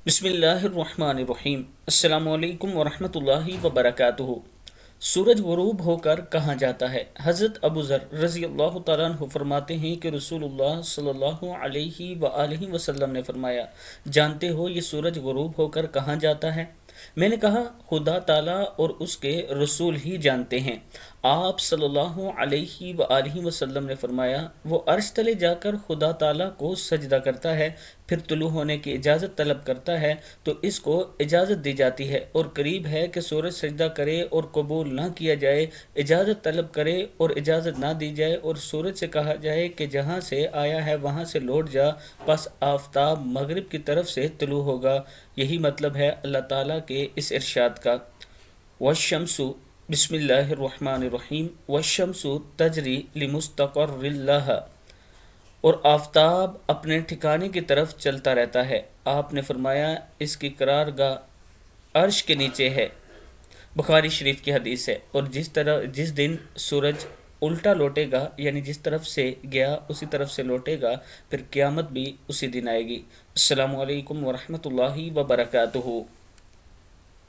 بسم اللہ الرحمن الرحیم۔ السلام علیکم ورحمۃ اللہ وبرکاتہ۔ سورج غروب ہو کر کہاں جاتا ہے؟ حضرت ابو ذر رضی اللہ تعالیٰ عنہ فرماتے ہیں کہ رسول اللہ صلی اللہ علیہ وآلہ وسلم نے فرمایا، جانتے ہو یہ سورج غروب ہو کر کہاں جاتا ہے؟ میں نے کہا، خدا تعالیٰ اور اس کے رسول ہی جانتے ہیں۔ آپ صلی اللہ علیہ وآلہ وسلم نے فرمایا، وہ عرش تلے جا کر خدا تعالیٰ کو سجدہ کرتا ہے، پھر طلوع ہونے کی اجازت طلب کرتا ہے تو اس کو اجازت دی جاتی ہے، اور قریب ہے کہ سورج سجدہ کرے اور قبول نہ کیا جائے، اجازت طلب کرے اور اجازت نہ دی جائے، اور سورج سے کہا جائے کہ جہاں سے آیا ہے وہاں سے لوٹ جا، پس آفتاب مغرب کی طرف سے طلوع ہوگا۔ یہی مطلب ہے اللہ تعالیٰ کے اس ارشاد کا، والشمس، بسم اللہ الرحمن الرحیم، والشمس تجری لمستقر لها، اور آفتاب اپنے ٹھکانے کی طرف چلتا رہتا ہے۔ آپ نے فرمایا، اس کی قرار گاہ عرش کے نیچے ہے۔ بخاری شریف کی حدیث ہے۔ اور جس دن سورج الٹا لوٹے گا، یعنی جس طرف سے گیا اسی طرف سے لوٹے گا، پھر قیامت بھی اسی دن آئے گی۔ السلام علیکم ورحمۃ اللہ وبرکاتہ۔